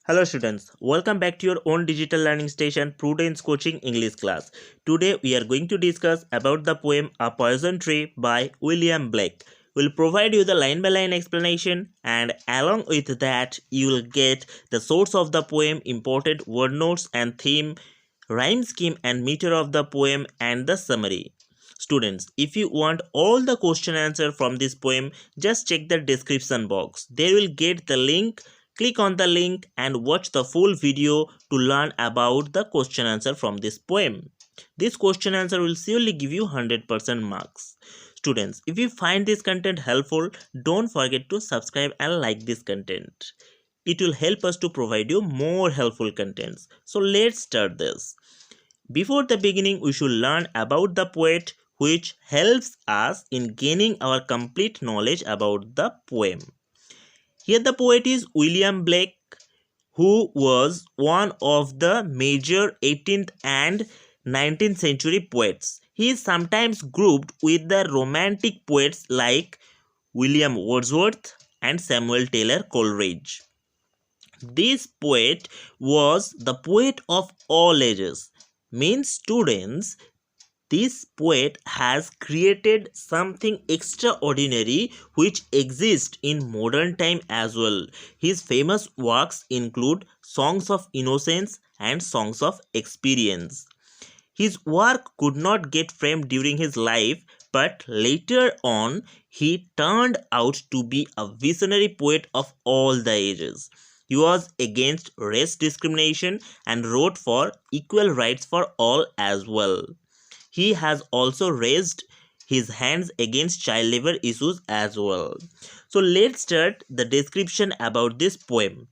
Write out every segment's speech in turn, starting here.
Hello students, welcome back to your own digital learning station Prudence Coaching English class. Today we are going to discuss about the poem A Poison Tree by William Blake. We'll provide you the line by line explanation, and along with that you will get the source of the poem, important word notes and theme, rhyme scheme and meter of the poem, and the summary. Students, if you want all the question answer from this poem, just check the description box. There will get the link. Click on the link and watch the full video to learn about the question answer from this poem. This question answer will surely give you 100% marks. Students, if you find this content helpful, don't forget to subscribe and like this content. It will help us to provide you more helpful contents. So let's start this. Before the beginning, we should learn about the poet, which helps us in gaining our complete knowledge about the poem. Here the poet is William Blake, who was one of the major 18th and 19th century poets. He is sometimes grouped with the romantic poets like William Wordsworth and Samuel Taylor Coleridge. This poet was the poet of all ages. Means students, this poet has created something extraordinary which exists in modern time as well. His famous works include Songs of Innocence and Songs of Experience. His work could not get framed during his life, but later on he turned out to be a visionary poet of all the ages. He was against race discrimination and wrote for equal rights for all as well. He has also raised his hands against child labor issues as well. So let's start the description about this poem.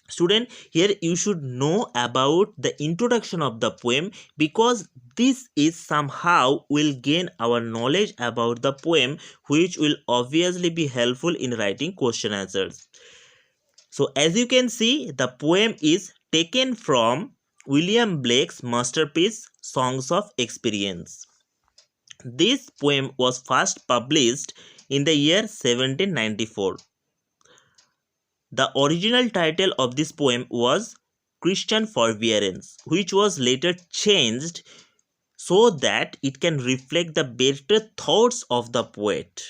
Student, here you should know about the introduction of the poem, because this is somehow will gain our knowledge about the poem, which will obviously be helpful in writing question answers. So as you can see, the poem is taken from William Blake's masterpiece Songs of Experience. This poem was first published in the year 1794. The original title of this poem was Christian Forbearance, which was later changed so that it can reflect the better thoughts of the poet.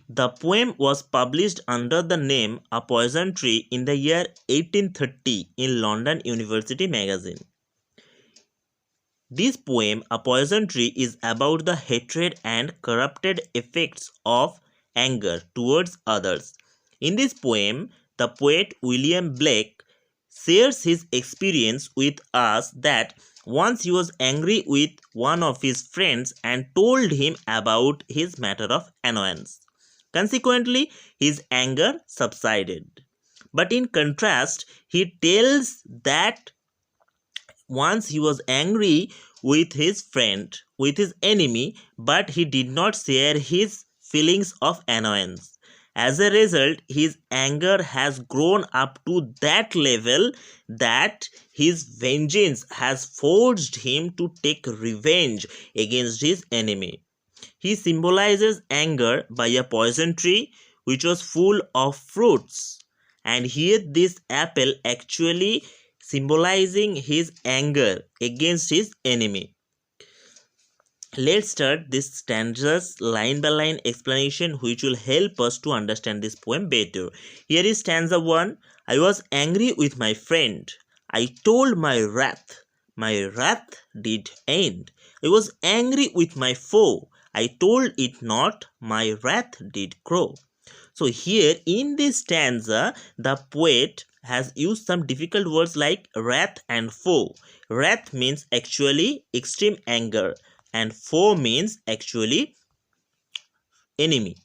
The poem was published under the name A Poison Tree in the year 1830 in London University magazine. This poem, A Poison Tree, is about the hatred and corrupted effects of anger towards others. In this poem, the poet William Blake shares his experience with us that once he was angry with one of his friends and told him about his matter of annoyance. Consequently, his anger subsided. But in contrast, he tells that once he was angry with his friend, with his enemy, but he did not share his feelings of annoyance. As a result, his anger has grown up to that level that his vengeance has forced him to take revenge against his enemy. He symbolizes anger by a poison tree which was full of fruits. And here this apple actually symbolizing his anger against his enemy. Let's start this stanza's line by line explanation, which will help us to understand this poem better. Here is stanza 1. I was angry with my friend. I told my wrath. My wrath did end. I was angry with my foe. I told it not. My wrath did grow. So here in this stanza, the poet has used some difficult words like wrath and foe. Wrath means actually extreme anger, and foe means actually enemy.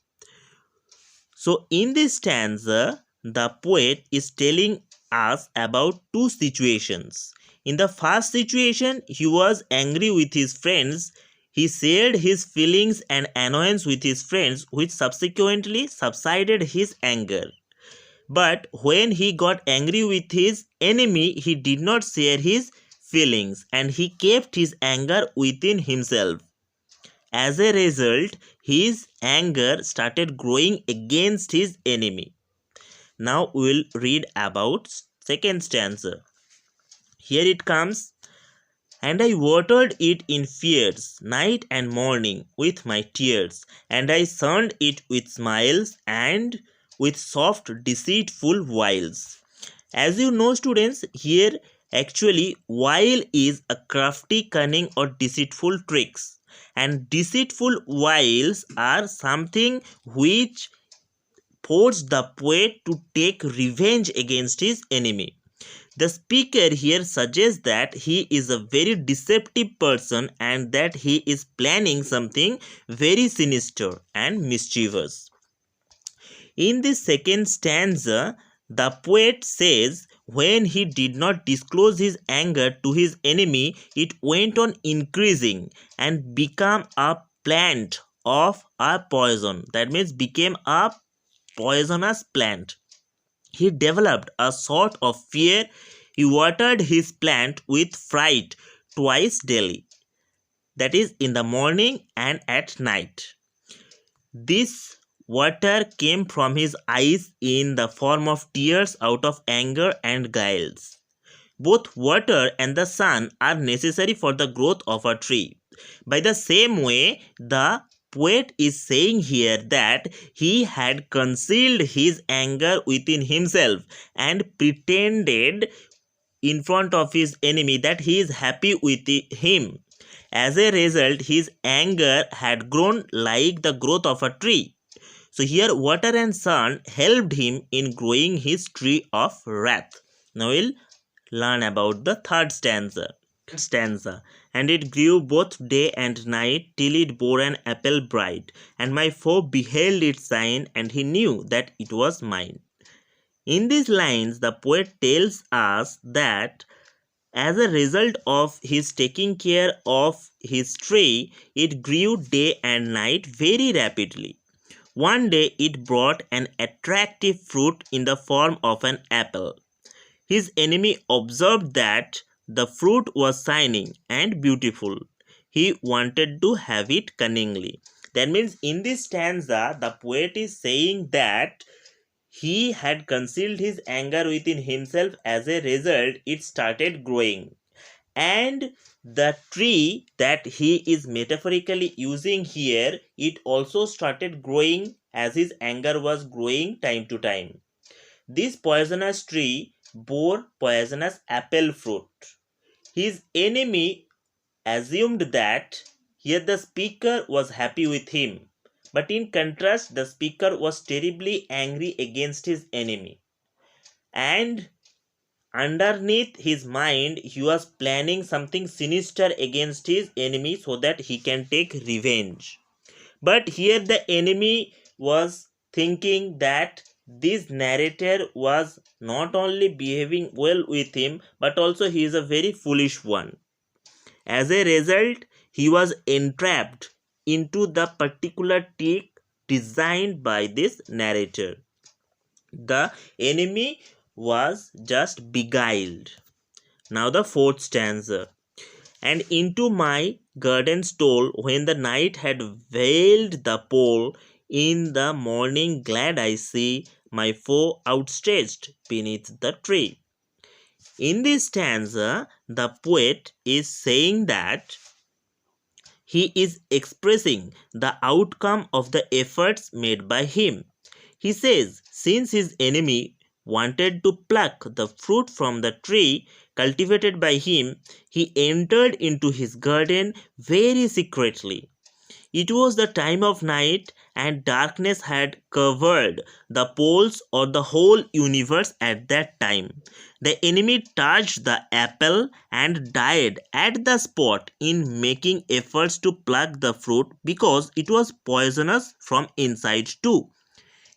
So in this stanza, the poet is telling us about two situations. In the first situation, he was angry with his friends. He shared his feelings and annoyance with his friends, which subsequently subsided his anger. But when he got angry with his enemy, he did not share his feelings and he kept his anger within himself. As a result, his anger started growing against his enemy. Now we will read about second stanza. Here it comes. And I watered it in fears, night and morning, with my tears, and I sunned it with smiles and with soft, deceitful wiles. As you know, students, here actually wile is a crafty, cunning, or deceitful tricks. And deceitful wiles are something which force the poet to take revenge against his enemy. The speaker here suggests that he is a very deceptive person and that he is planning something very sinister and mischievous. In the second stanza, the poet says, when he did not disclose his anger to his enemy, it went on increasing and became a plant of a poison. That means became a poisonous plant. He developed a sort of fear. He watered his plant with fright twice daily, that is, in the morning and at night. This water came from his eyes in the form of tears out of anger and guiles. Both water and the sun are necessary for the growth of a tree. By the same way, the poet is saying here that he had concealed his anger within himself and pretended in front of his enemy that he is happy with him. As a result, his anger had grown like the growth of a tree. So here water and sun helped him in growing his tree of wrath. Now we'll learn about the third stanza. And it grew both day and night till it bore an apple bright. And my foe beheld its sign, and he knew that it was mine. In these lines, the poet tells us that as a result of his taking care of his tree, it grew day and night very rapidly. One day it brought an attractive fruit in the form of an apple. His enemy observed that the fruit was shining and beautiful. He wanted to have it cunningly. That means in this stanza, the poet is saying that he had concealed his anger within himself. As a result, it started growing. And the tree that he is metaphorically using here, it also started growing as his anger was growing time to time. This poisonous tree bore poisonous apple fruit. His enemy assumed that here the speaker was happy with him. But in contrast, the speaker was terribly angry against his enemy. And underneath his mind, he was planning something sinister against his enemy so that he can take revenge. But here the enemy was thinking that this narrator was not only behaving well with him, but also he is a very foolish one. As a result, he was entrapped into the particular trick designed by this narrator. The enemy was just beguiled. Now the fourth stanza. And into my garden stole, when the night had veiled the pole, in the morning glad I see my foe outstretched beneath the tree. In this stanza, the poet is saying that he is expressing the outcome of the efforts made by him. He says, since his enemy wanted to pluck the fruit from the tree cultivated by him, he entered into his garden very secretly. It was the time of night, and darkness had covered the poles or the whole universe at that time. The enemy touched the apple and died at the spot in making efforts to pluck the fruit because it was poisonous from inside too.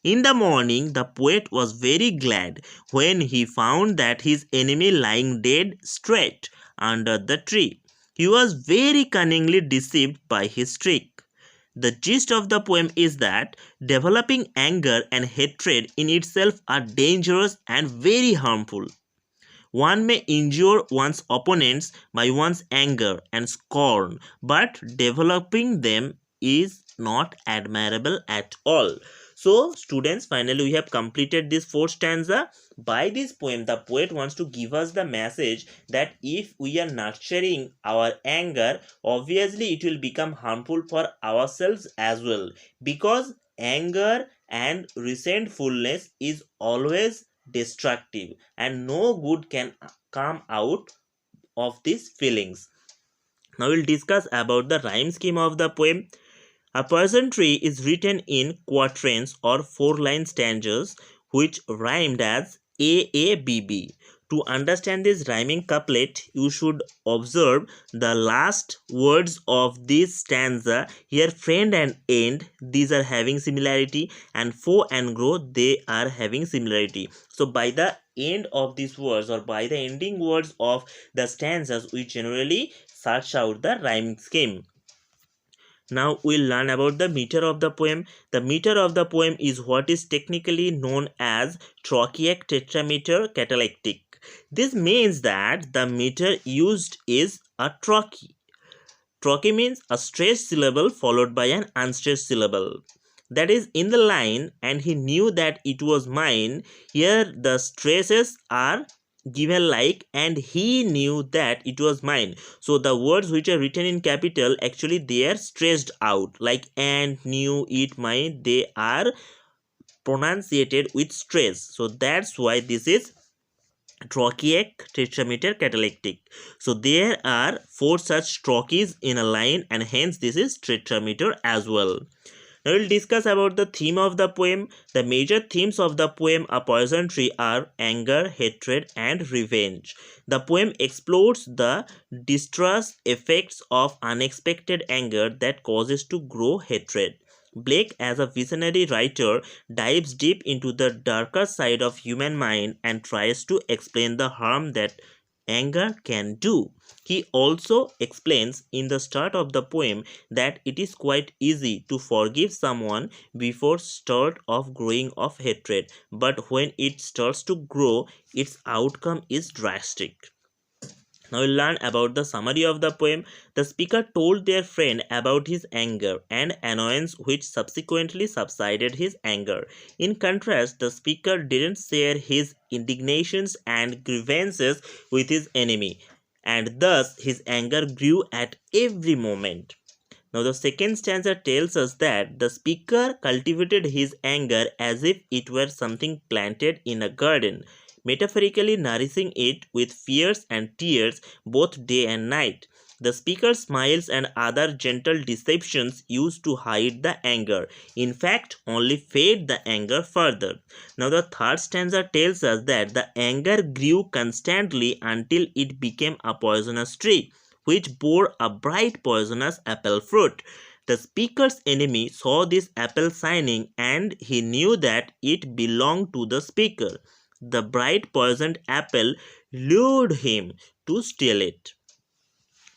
In the morning, the poet was very glad when he found that his enemy lying dead straight under the tree. He was very cunningly deceived by his trick. The gist of the poem is that developing anger and hatred in itself are dangerous and very harmful. One may injure one's opponents by one's anger and scorn, but developing them is not admirable at all. So students, finally we have completed this fourth stanza. By this poem, the poet wants to give us the message that if we are nurturing our anger, obviously it will become harmful for ourselves as well, because anger and resentfulness is always destructive and no good can come out of these feelings. Now we'll discuss about the rhyme scheme of the poem. A person tree is written in quatrains or four-line stanzas which rhymed as AABB. To understand this rhyming couplet, you should observe the last words of this stanza. Here, friend and end, these are having similarity, and foe and grow, they are having similarity. So, by the end of these words or by the ending words of the stanzas, we generally search out the rhyming scheme. Now we'll learn about the meter of the poem. The meter of the poem is what is technically known as trochaic tetrameter catalectic. This means that the meter used is a trochee. Trochee means a stressed syllable followed by an unstressed syllable. That is in the line, and he knew that it was mine. Here the stresses are given like, and he knew that it was mine. So the words which are written in capital, actually they are stressed out, like and, knew, it, mine, they are pronunciated with stress. So that's why this is trochaic tetrameter catalectic. So there are four such trochees in a line, and hence this is tetrameter as well. Now we'll discuss about the theme of the poem. The major themes of the poem A Poison Tree are anger, hatred, and revenge. The poem explores the distress effects of unexpected anger that causes to grow hatred. Blake, as a visionary writer, dives deep into the darker side of human mind and tries to explain the harm that anger can do. He also explains in the start of the poem that it is quite easy to forgive someone before start of growing of hatred, but when it starts to grow, its outcome is drastic. Now we'll learn about the summary of the poem. The speaker told their friend about his anger and annoyance, which subsequently subsided his anger. In contrast, the speaker didn't share his indignations and grievances with his enemy, and thus his anger grew at every moment. Now, the second stanza tells us that the speaker cultivated his anger as if it were something planted in a garden, metaphorically nourishing it with fears and tears both day and night. The speaker's smiles and other gentle deceptions used to hide the anger, in fact, only fed the anger further. Now, the third stanza tells us that the anger grew constantly until it became a poisonous tree, which bore a bright poisonous apple fruit. The speaker's enemy saw this apple shining, and he knew that it belonged to the speaker. The bright poisoned apple lured him to steal it.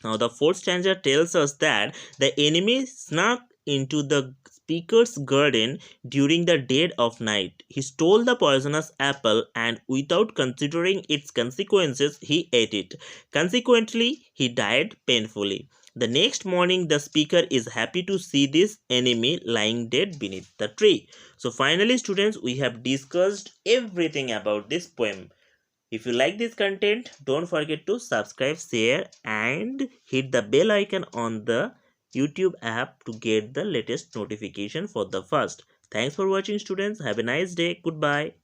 Now, the fourth stanza tells us that the enemy snuck into the speaker's garden during the dead of night. He stole the poisonous apple, and without considering its consequences, he ate it. Consequently, he died painfully. The next morning, the speaker is happy to see this enemy lying dead beneath the tree. So, finally, students, we have discussed everything about this poem. If you like this content, don't forget to subscribe, share, and hit the bell icon on the YouTube app to get the latest notification for the first. Thanks for watching, students. Have a nice day. Goodbye.